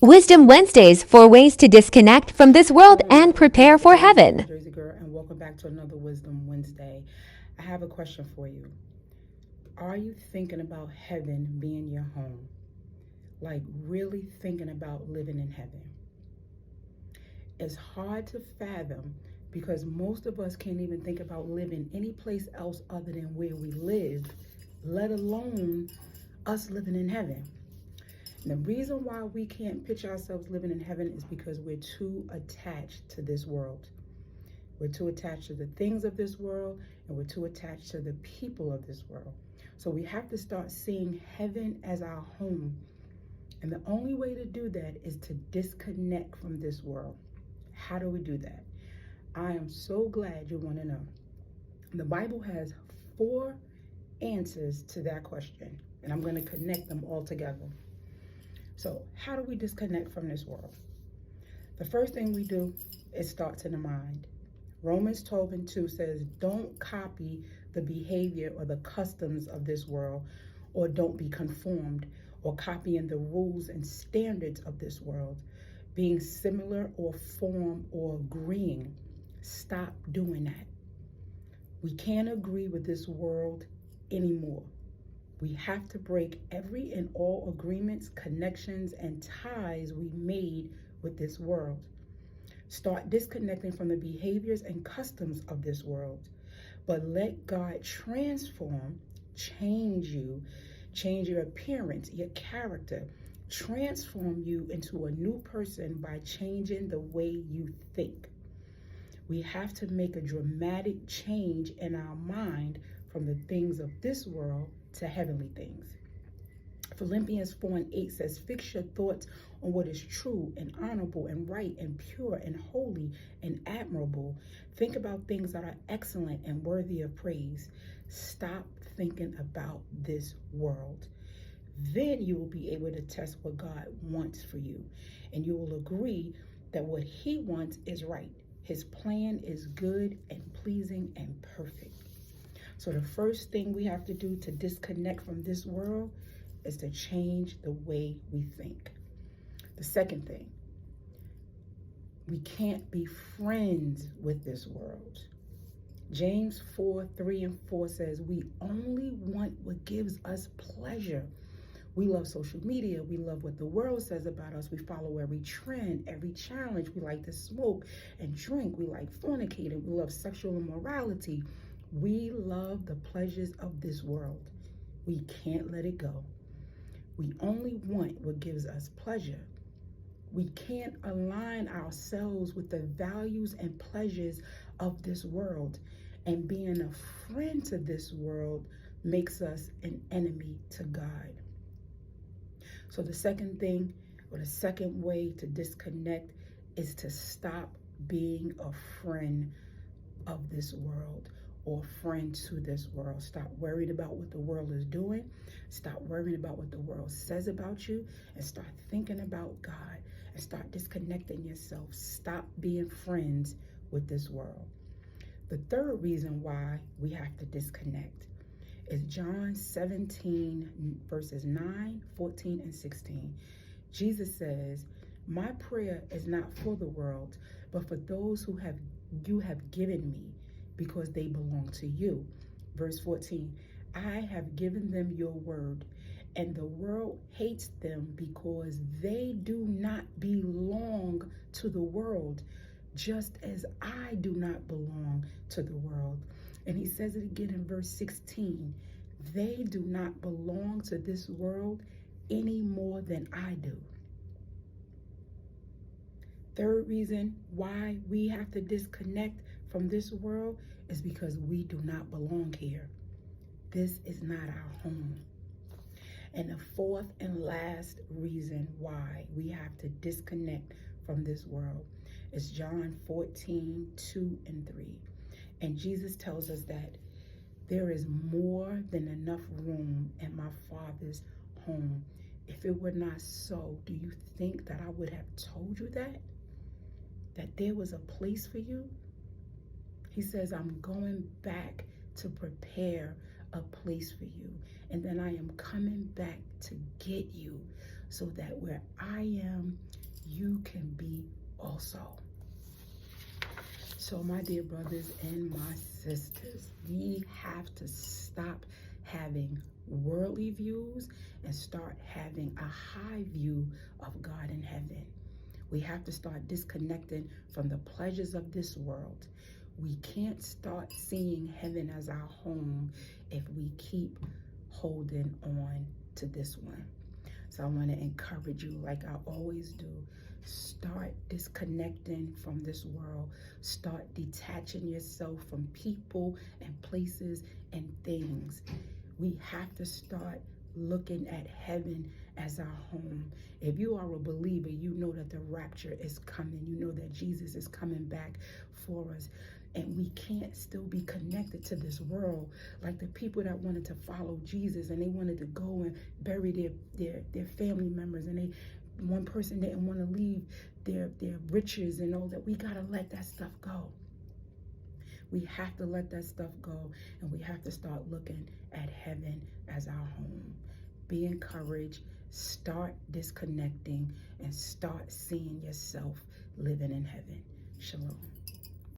Wisdom Wednesdays for ways to disconnect from this world Hello, and everybody. This prepare is for Jersey, the heaven. Jersey Girl, and welcome back to another Wisdom Wednesday. I have a question for you. Are you thinking about heaven being your home? Like, really thinking about living in heaven? It's hard to fathom because most of us can't even think about living any place else other than where we live, let alone us living in heaven. And the reason why we can't picture ourselves living in heaven is because we're too attached to this world. We're too attached to the things of this world, and we're too attached to the people of this world. So we have to start seeing heaven as our home. And the only way to do that is to disconnect from this world. How do we do that? I am so glad you want to know. The Bible has 4 answers to that question, and I'm going to connect them all together. So, how do we disconnect from this world? The first thing we do, it starts in the mind. Romans 12:2 says, don't copy the behavior or the customs of this world, or don't be conformed, or copying the rules and standards of this world, being similar or form or agreeing. Stop doing that. We can't agree with this world anymore. We have to break every and all agreements, connections, and ties we made with this world. Start disconnecting from the behaviors and customs of this world, but let God transform, change you, change your appearance, your character, transform you into a new person by changing the way you think. We have to make a dramatic change in our mind from the things of this world to heavenly things. Philippians 4:8 says, fix your thoughts on what is true and honorable and right and pure and holy and admirable. Think about things that are excellent and worthy of praise. Stop thinking about this world. Then you will be able to test what God wants for you. And you will agree that what He wants is right. His plan is good and pleasing and perfect. So the first thing we have to do to disconnect from this world is to change the way we think. The second thing, we can't be friends with this world. James 4:3-4 says, we only want what gives us pleasure. We love social media. We love what the world says about us. We follow every trend, every challenge. We like to smoke and drink. We like fornicating. We love sexual immorality. We love the pleasures of this world. We can't let it go. We only want what gives us pleasure. We can't align ourselves with the values and pleasures of this world. And being a friend to this world makes us an enemy to God. So the second thing, or the second way to disconnect, is to stop being a friend of this world or friend to this world. Stop worried about what the world is doing. Stop worrying about what the world says about you, and start thinking about God, and start disconnecting yourself. Stop being friends with this world. The third reason why we have to disconnect is John 17, verses 9, 14, and 16. Jesus says, my prayer is not for the world, but for those who you have given me, because they belong to you. Verse 14, I have given them your word, and the world hates them because they do not belong to the world, just as I do not belong to the world. And he says it again in verse 16, they do not belong to this world any more than I do. Third reason why we have to disconnect from this world is because we do not belong here. This is not our home. And the fourth and last reason why we have to disconnect from this world is John 14:2-3. And Jesus tells us that there is more than enough room in my Father's home. If it were not so, do you think that I would have told you that? That there was a place for you? He says, I'm going back to prepare a place for you. And then I am coming back to get you, so that where I am, can be also. So my dear brothers and my sisters, we have to stop having worldly views and start having a high view of God in heaven. We have to start disconnecting from the pleasures of this world. We can't start seeing heaven as our home if we keep holding on to this one. So I want to encourage you, like I always do, start disconnecting from this world. Start detaching yourself from people and places and things. We have to start looking at heaven as our home. If you are a believer, you know that the rapture is coming. You know that Jesus is coming back for us. And we can't still be connected to this world like the people that wanted to follow Jesus and they wanted to go and bury their family members, and one person didn't want to leave their riches and all that. We got to let that stuff go. We have to let that stuff go, and we have to start looking at heaven as our home. Be encouraged. Start disconnecting and start seeing yourself living in heaven. Shalom.